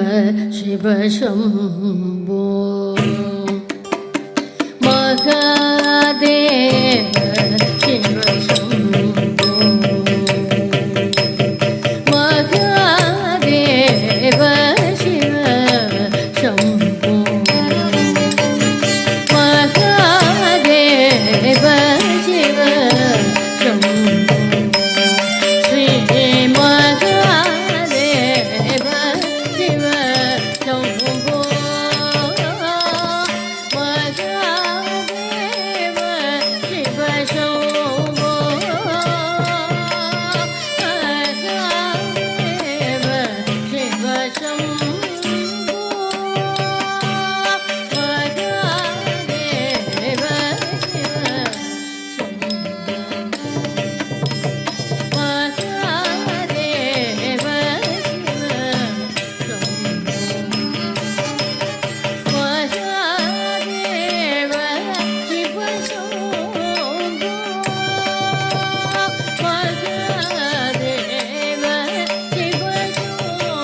शिव शम्भो महादेव शिव शम्भो महादेव शिव शम्भो महादेव शिव शम्भो श्री महादेव शिव शम्भो महादेव शिव शम्भो महादेव शिव शम्भो महादेव शिव शम्भो महादेव शिव शम्भो महादेव शिव शम्भो महादेव शिव शम्भो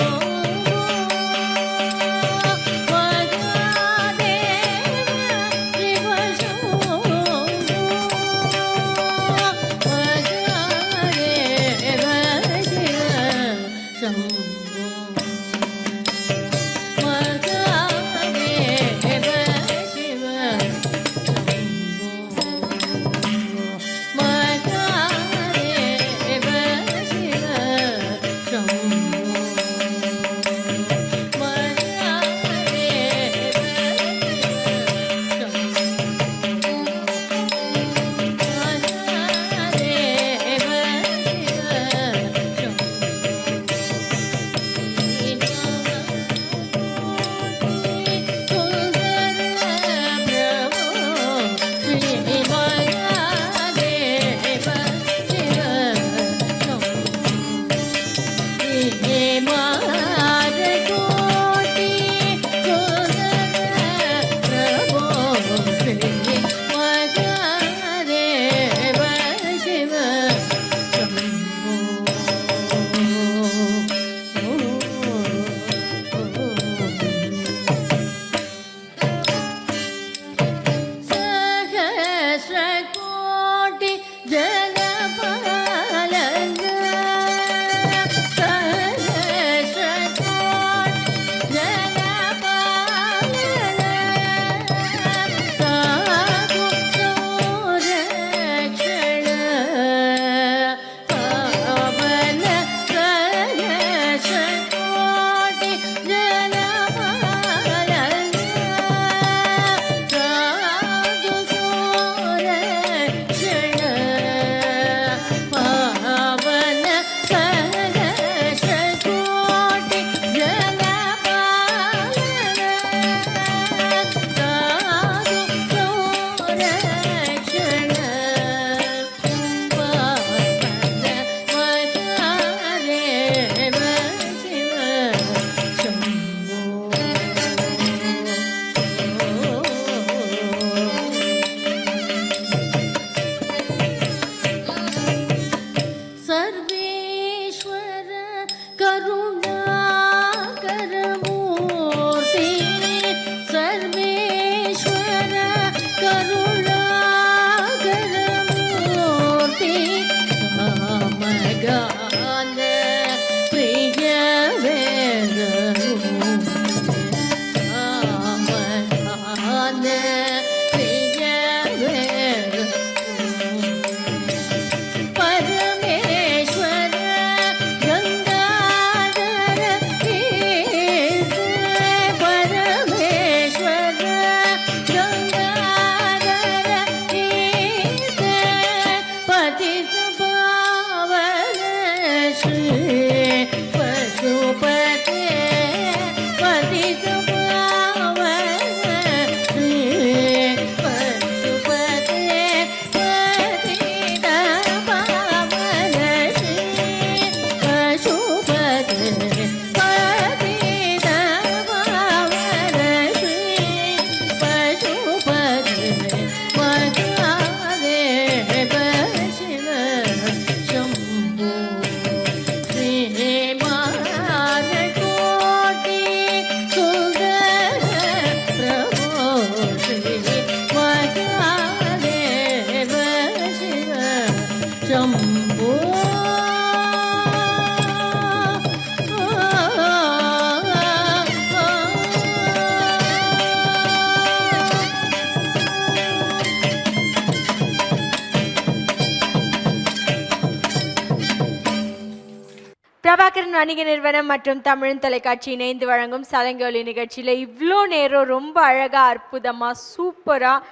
பிரபாகரன் வணிக நிறுவனம் மற்றும் தமிழ் தொலைக்காட்சி இணைந்து வழங்கும் சலங்கொலி நிகழ்ச்சியில் இவ்வளோ நேரம் ரொம்ப அழகாக அற்புதமாக சூப்பராக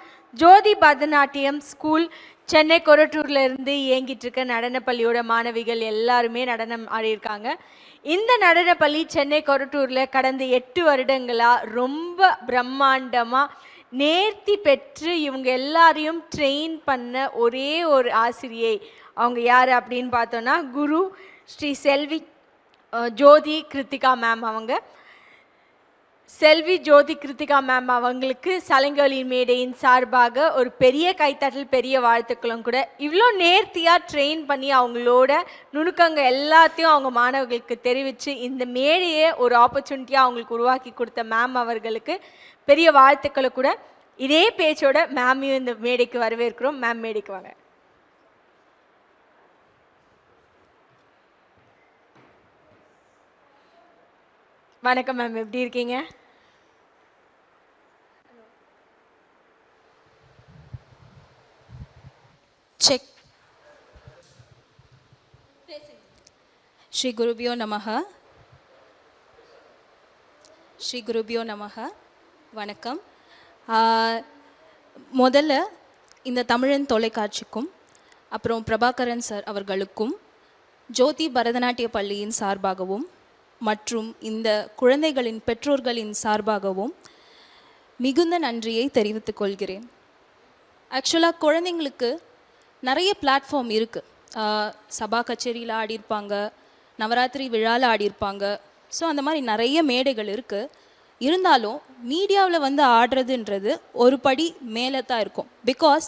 ஜோதி பரதநாட்டியம் ஸ்கூல் சென்னை கொரட்டூர்ல இருந்து இயங்கிட்டு இருக்க நடனப்பள்ளியோட மாணவிகள் எல்லாருமே நடனம் ஆடியிருக்காங்க. இந்த நடனப்பள்ளி சென்னை கொரட்டூரில் கடந்த 8 வருடங்களாக ரொம்ப பிரம்மாண்டமாக நேர்த்தி பெற்று இவங்க எல்லாரையும் ட்ரெயின் பண்ண ஒரே ஒரு ஆசிரியை. அவங்க யார் அப்படின்னு பார்த்தோன்னா குரு ஸ்ரீ செல்வி ஜோதி கிருத்திகா மேம். அவங்க செல்வி ஜோதி கிருத்திகா மேம் அவங்களுக்கு சலங்கொலி மேடையின் சார்பாக ஒரு பெரிய கைத்தட்டல், பெரிய வாழ்த்துக்களும் கூட. இவ்வளோ நேர்த்தியாக ட்ரெயின் பண்ணி அவங்களோட நுணுக்கங்க எல்லாத்தையும் அவங்க மாணவர்களுக்கு தெரிவித்து இந்த மேடையை ஒரு ஆப்பர்ச்சுனிட்டியாக அவங்களுக்கு உருவாக்கி கொடுத்த மேம் அவர்களுக்கு பெரிய வாழ்த்துக்களை கூட. இதே பேச்சோட மேமையும் இந்த மேடைக்கு வரவேற்கிறோம். மேம் மேடைக்கு வாங்க. வணக்கம் மேம், எப்படி இருக்கீங்க? செக். ஸ்ரீ குருபியோ நமஹ. ஸ்ரீ குருபியோ நமஹ. வணக்கம். முதல்ல இந்த தமிழன் தொலைக்காட்சிக்கும் அப்புறம் பிரபாகரன் சார் அவர்களுக்கும் ஜோதி பரதநாட்டிய பள்ளியின் சார்பாகவும் மற்றும் இந்த குழந்தைகளின் பெற்றோர்களின் சார்பாகவும் மிகுந்த நன்றியை தெரிவித்துக் கொள்கிறேன். ஆக்சுவலாக குழந்தைங்களுக்கு நிறைய பிளாட்ஃபார்ம் இருக்குது. சபா கச்சேரியில் ஆடியிருப்பாங்க, நவராத்திரி விழாவில் ஆடியிருப்பாங்க. ஸோ அந்த மாதிரி நிறைய மேடைகள் இருக்குது. இருந்தாலும் மீடியாவில் வந்து ஆடுறதுன்றது ஒரு படி மேலே தான் இருக்கும். பிகாஸ்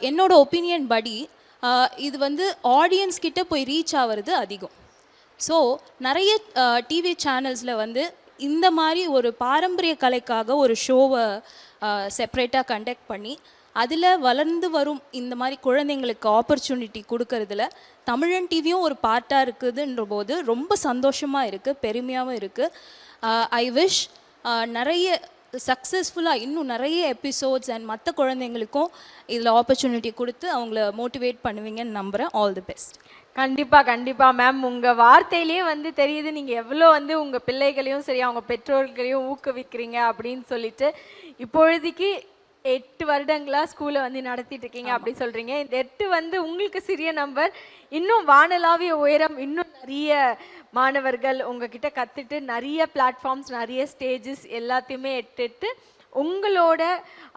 என்னோட ஒப்பீனியன் படி இது வந்து ஆடியன்ஸ் கிட்ட போய் ரீச் ஆகிறது அதிகம். ஸோ நிறைய டிவி சேனல்ஸில் வந்து இந்த மாதிரி ஒரு பாரம்பரிய கலைக்காக ஒரு ஷோவை செப்ரேட்டாக கண்டக்ட் பண்ணி அதில் வளர்ந்து வரும் இந்த மாதிரி குழந்தைங்களுக்கு ஆப்பர்ச்சுனிட்டி கொடுக்கறதுல தமிழன் டிவியும் ஒரு பார்ட்டாக இருக்குதுன்ற போது ரொம்ப சந்தோஷமாக இருக்குது, பெருமையாகவும் இருக்குது. ஐ விஷ் நிறைய சக்ஸஸ்ஃபுல்லாக இன்னும் நிறைய எபிசோட்ஸ் அண்ட் மற்ற குழந்தைங்களுக்கும் இதில் ஆப்பர்ச்சுனிட்டி கொடுத்து அவங்கள மோட்டிவேட் பண்ணுவீங்கன்னு நம்புகிறேன். All the best. கண்டிப்பாக கண்டிப்பாக மேம். உங்கள் வார்த்தையிலேயே வந்து தெரியுது நீங்கள் எவ்வளோ வந்து உங்கள் பிள்ளைகளையும் சரி அவங்க பெற்றோர்களையும் ஊக்குவிக்கிறீங்க அப்படின்னு சொல்லிட்டு. இப்பொழுதைக்கு 8 வருடங்களாக ஸ்கூலை வந்து நடத்திட்டு இருக்கீங்க அப்படி சொல்கிறீங்க. இந்த 8 வந்து உங்களுக்கு சிறிய நம்பர். இன்னும் வானலாவிய உயரம், இன்னும் நிறைய மாணவர்கள் உங்ககிட்ட கற்றுட்டு நிறைய பிளாட்ஃபார்ம்ஸ், நிறைய ஸ்டேஜஸ் எல்லாத்தையுமே எட்டுட்டு உங்களோட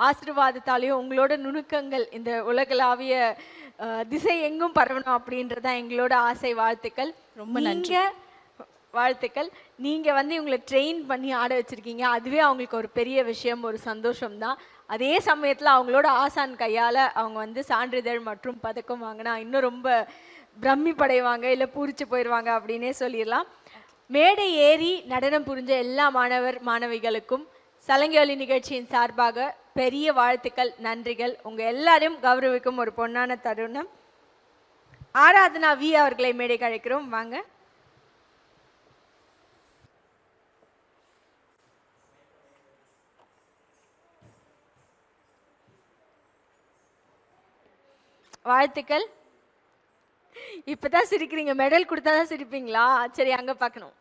ஆசீர்வாதத்தாலேயும் உங்களோட நுணுக்கங்கள் இந்த உலகளாவிய திசை எங்கும் பரவணும் அப்படின்றதான் எங்களோட ஆசை. வாழ்த்துக்கள். ரொம்ப நன்றி. வாழ்த்துக்கள். நீங்கள் வந்து இவங்களை ட்ரெயின் பண்ணி ஆட வச்சுருக்கீங்க. அதுவே அவங்களுக்கு ஒரு பெரிய விஷயம், ஒரு சந்தோஷம்தான். அதே சமயத்தில் அவங்களோட ஆசான் கையால் அவங்க வந்து சான்றிதழ் மற்றும் பதக்கம் வாங்கினா இன்னும் ரொம்ப பிரமிப்படைவாங்க, இல்லை பூரிச்சு போயிடுவாங்க அப்படின்னே சொல்லிடலாம். மேடை ஏறி நடனம் புரிஞ்ச எல்லா மாணவிகளுக்கும் சலங்கொலி நிகழ்ச்சியின் சார்பாக பெரிய வாழ்த்துக்கள், நன்றிகள். உங்கள் எல்லாரையும் கௌரவிக்கும் ஒரு பொன்னான தருணம். ஆராதனா வி அவர்களை மேடைக்கு அழைக்கிறோம். வாங்க. வாழ்த்துக்கள். இப்பதான் சிரிக்கிறீங்க, மெடல் கொடுத்தாதான் சிரிப்பீங்களா? சரி, அங்க பார்க்கணும்.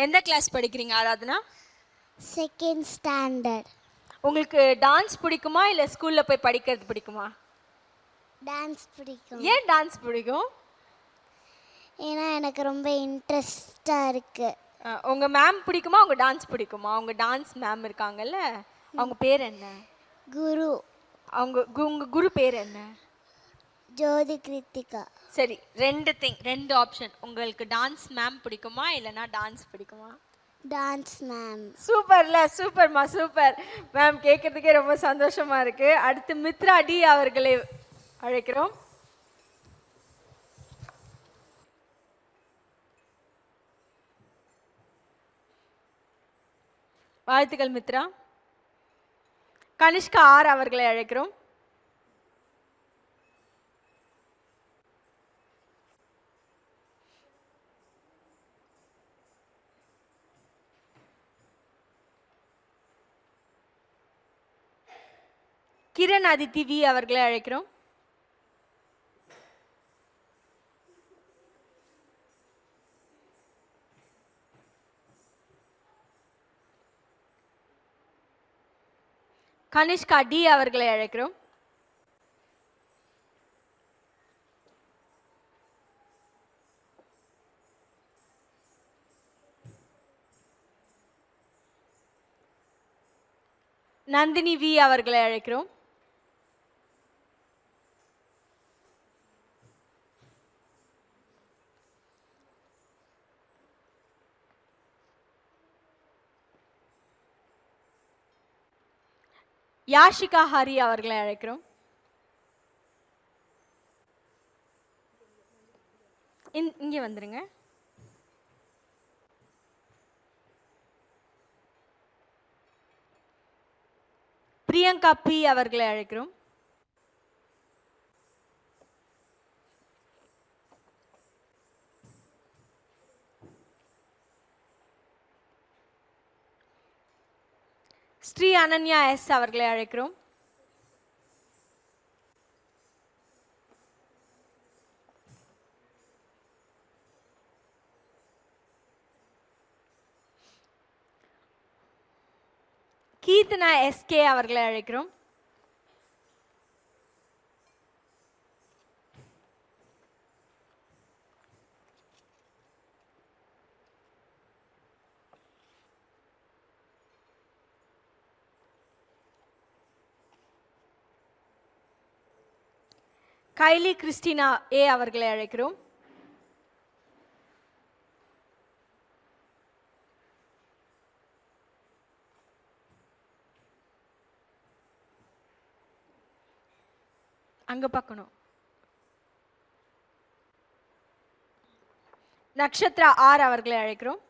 எந்த கிளாஸ் படிக்கிறீங்க ஆராதனா? Second standard. உங்களுக்கு டான்ஸ் பிடிக்குமா இல்லை ஸ்கூலில் போய் படிக்கிறது பிடிக்குமா? டான்ஸ் பிடிக்கும். ஏன் டான்ஸ் பிடிக்கும்? ஏன்னா எனக்கு ரொம்ப இன்ட்ரெஸ்டாக இருக்கு. உங்கள் மேம் பிடிக்குமா, உங்கள் டான்ஸ் பிடிக்குமா? உங்கள் டான்ஸ் மேம் இருக்காங்கல்ல, அவங்க பேர் என்ன? குரு. உங்கள் குரு பேர் என்ன? ஜோதி கிருத்திகா. சரி, ரெண்டு ஆப்ஷன். உங்களுக்கு டான்ஸ் மேம் பிடிக்குமா இல்லைனா டான்ஸ் பிடிக்குமா? Dance ma'am. சூப்பர்ல, சூப்பர்மா, சூப்பர் மேம். கேட்கறதுக்கே ரொம்ப சந்தோஷமா இருக்கு. அடுத்து மித்ரா டி அவர்களை அழைக்கிறோம். வாழ்த்துக்கள் மித்ரா. கனிஷ்கா ஆர் அவர்களை அழைக்கிறோம். கிரண் அதித்தி வி அவர்களை அழைக்கிறோம். கனிஷ்கா டி அவர்களை அழைக்கிறோம். நந்தினி வி அவர்களை அழைக்கிறோம். யாஷிகா ஹரி அவர்களை அழைக்கிறோம். இங்கே வந்துருங்க. பிரியங்கா பி அவர்களை அழைக்கிறோம். ஸ்ரீ அனன்யா எஸ் அவர்களை அழைக்கிறோம். கீர்த்தனா எஸ்கே அவர்களை அழைக்கிறோம். கைலி கிறிஸ்டினா ஏ அவர்களை அழைக்கிறோம். அங்க பார்க்கணும். நக்ஷத்ரா ஆர் அவர்களை அழைக்கிறோம்.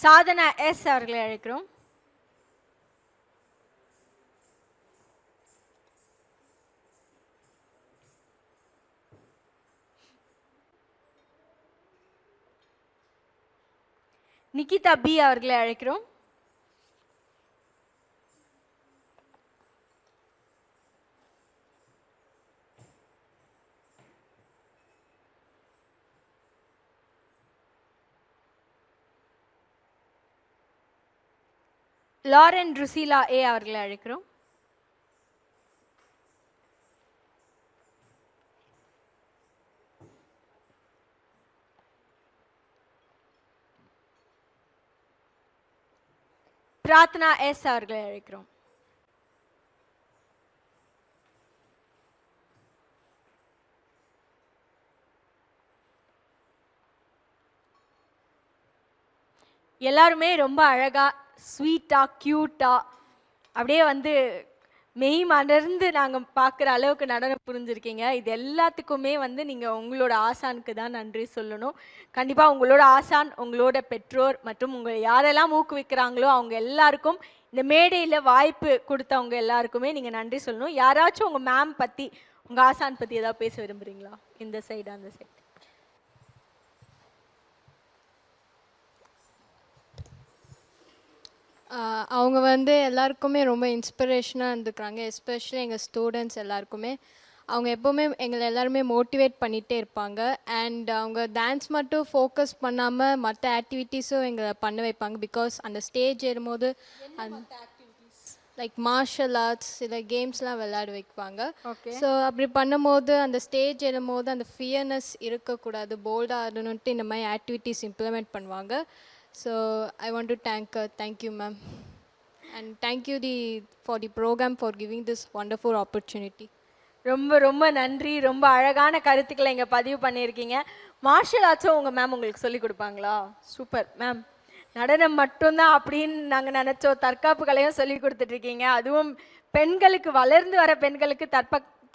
சாதனா எஸ் அவர்களை அழைக்கிறோம். நிகிதா பி அவர்களை அழைக்கிறோம். லாரன் ருசிலா ஏ அவர்களை அழைக்கிறோம். பிரார்த்தனா எஸ் அவர்களை அழைக்கிறோம். எல்லாருமே ரொம்ப அழகா ஸ்வீட்டா கியூட்டா அப்படியே வந்து மெய் மலர்ந்து நாங்கள் பார்க்குற அளவுக்கு நடனம் புரிஞ்சிருக்கீங்க. இது எல்லாத்துக்குமே வந்து நீங்கள் உங்களோட ஆசானுக்கு தான் நன்றி சொல்லணும். கண்டிப்பாக உங்களோட ஆசான், உங்களோட பெற்றோர் மற்றும் உங்களை யாரெல்லாம் ஊக்குவிக்கிறாங்களோ அவங்க எல்லாருக்கும், இந்த மேடையில் வாய்ப்பு கொடுத்தவங்க எல்லாருக்குமே நீங்கள் நன்றி சொல்லணும். யாராச்சும் உங்கள் மேம் பற்றி, உங்கள் ஆசான் பற்றி ஏதாவது பேச விரும்புகிறீங்களா? இந்த சைடு அந்த சைடு. அவங்க வந்து எல்லாருக்குமே ரொம்ப இன்ஸ்பிரேஷனாக இருந்துக்கிறாங்க. எஸ்பெஷலி எங்கள் ஸ்டூடெண்ட்ஸ் எல்லாருக்குமே. அவங்க எப்போவுமே எங்களை எல்லாருமே மோட்டிவேட் பண்ணிகிட்டே இருப்பாங்க. அண்ட் அவங்க டான்ஸ் மட்டும் ஃபோக்கஸ் பண்ணாமல் மற்ற ஆக்டிவிட்டீஸும் எங்களை பண்ண வைப்பாங்க. பிகாஸ் அந்த ஸ்டேஜ் ஏறும்போது லைக் மார்ஷல் ஆர்ட்ஸ் சில கேம்ஸ்லாம் விளையாட வைப்பாங்க. ஸோ அப்படி பண்ணும்போது அந்த ஸ்டேஜ் ஏறும்போது அந்த ஃபியர்னஸ் இருக்கக்கூடாது, போல்டாக ஆடணுன்ட்டு இந்த மாதிரி ஆக்டிவிட்டீஸ் இம்ப்ளிமெண்ட் பண்ணுவாங்க. So I want to thank you ma'am, and thank you for the program for giving this wonderful opportunity. ரொம்ப ரொம்ப நன்றி. ரொம்ப அழகான கருத்துக்களை இங்கே பதிவு பண்ணியிருக்கீங்க. மார்ஷல் ஆர்ட்ஸும் உங்கள் மேம் உங்களுக்கு சொல்லி கொடுப்பாங்களா? Super ma'am. நடனம் மட்டும்தான் அப்படின்னு நாங்கள் நினச்சோம். தற்காப்பு கலையும் சொல்லி கொடுத்துட்ருக்கீங்க. அதுவும் பெண்களுக்கு, வளர்ந்து வர பெண்களுக்கு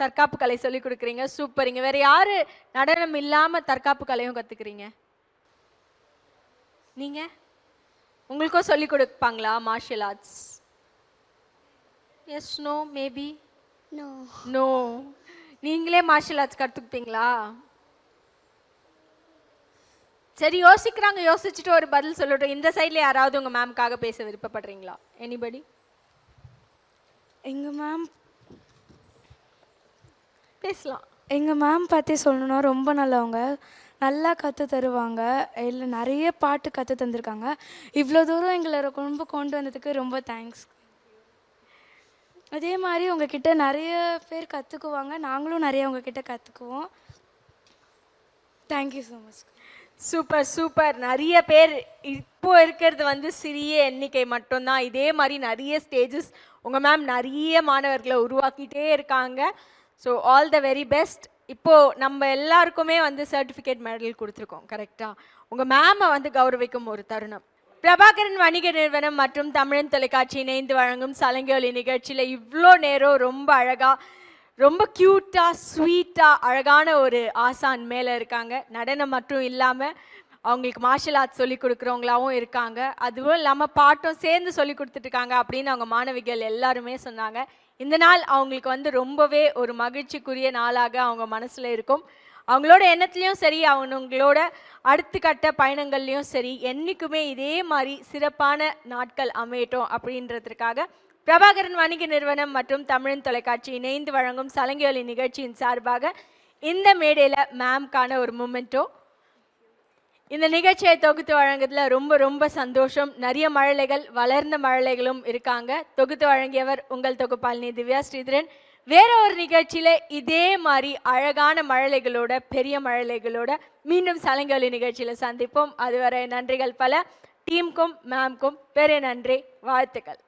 தற்காப்பு கலை சொல்லி கொடுக்குறீங்க. சூப்பர். இங்கே வேறு யார் நடனம் இல்லாமல் தற்காப்பு கலையும் கற்றுக்குறீங்க? நீங்க உங்களுக்கும் சொல்லி கொடுப்பாங்களா martial arts? Yes, no, maybe? No. No. நீங்களே மார்ஷல் ஆர்ட்ஸ் கற்றுக்கிட்டீங்களா? சரி, யோசிக்கிறாங்க. யோசிச்சுட்டு ஒரு பதில் சொல்லட்டும். இந்த சைடில் யாராவது உங்கள் மேம்காக பேச விருப்பப்படுறீங்களா? எனிபடி? எங்கள் மேம் பேசலாம். எங்கள் மேம் பற்றி சொல்லணுன்னா ரொம்ப நல்லவங்க, நல்லா கற்று தருவாங்க, இல்லை நிறைய பாட்டு கற்று தந்திருக்காங்க. இவ்வளோ தூரம் எங்களை ரொம்ப கொண்டு வந்ததுக்கு ரொம்ப தேங்க்ஸ். அதே மாதிரி உங்ககிட்ட நிறைய பேர் கற்றுக்குவாங்க, நாங்களும் நிறைய உங்ககிட்ட கற்றுக்குவோம். Thank you so much. Super super. நிறைய பேர் இப்போ இருக்கிறது வந்து சிறிய எண்ணிக்கை மட்டும்தான். இதே மாதிரி நிறைய ஸ்டேஜஸ் உங்கள் மேம் நிறைய மாணவர்களை உருவாக்கிட்டே இருக்காங்க. So all the very best. இப்போது நம்ம எல்லாருக்குமே வந்து சர்டிஃபிகேட் மெடல் கொடுத்துருக்கோம், கரெக்டாக? உங்கள் மேமை வந்து கௌரவிக்கும் ஒரு தருணம். பிரபாகரன் வணிக நிறுவனம் மற்றும் தமிழன் தொலைக்காட்சி இணைந்து வழங்கும் சலங்கொலி நிகழ்ச்சியில் இவ்வளோ நேரம் ரொம்ப அழகாக, ரொம்ப க்யூட்டாக, ஸ்வீட்டாக, அழகான ஒரு ஆசான் மேலே இருக்காங்க. நடனம் மட்டும் இல்லாமல் அவங்களுக்கு மார்ஷல் ஆர்ட்ஸ் சொல்லி கொடுக்குறவங்களாவும் இருக்காங்க. அதுவும் இல்லாமல் பாட்டும் சேர்ந்து சொல்லி கொடுத்துட்ருக்காங்க அப்படின்னு அவங்க மாணவிகள் எல்லாருமே சொன்னாங்க. இந்த நாள் அவங்களுக்கு வந்து ரொம்பவே ஒரு மகிழ்ச்சிக்குரிய நாளாக அவங்க மனசில் இருக்கும். அவங்களோட எண்ணத்துலேயும் சரி, அவங்களோட அடுத்த கட்ட பயணங்கள்லேயும் சரி, என்றைக்குமே இதே மாதிரி சிறப்பான நாட்கள் அமையட்டும் அப்படின்றதுக்காக பிரபாகரன் வணிக நிறுவனம் மற்றும் தமிழன் தொலைக்காட்சி இணைந்து வழங்கும் சலங்கொலி நிகழ்ச்சியின் சார்பாக இந்த மேடையில் மேம்கான ஒரு மூமெண்ட்டோ. இந்த நிகழ்ச்சியை தொகுத்து வழங்குறதுல ரொம்ப ரொம்ப சந்தோஷம். நிறைய மழலைகள், வளர்ந்த மழலைகளும் இருக்காங்க. தொகுத்து வழங்கியவர் உங்கள் தொகுப்பாளினி திவ்யா ஸ்ரீதரன். வேற ஒரு நிகழ்ச்சியில் இதே மாதிரி அழகான மழலைகளோட, பெரிய மழலைகளோட மீண்டும் சலங்கொலி நிகழ்ச்சியில் சந்திப்போம். அதுவரை நன்றிகள் பல. டீமுக்கும் மேம்க்கும் பெரிய நன்றி, வாழ்த்துக்கள்.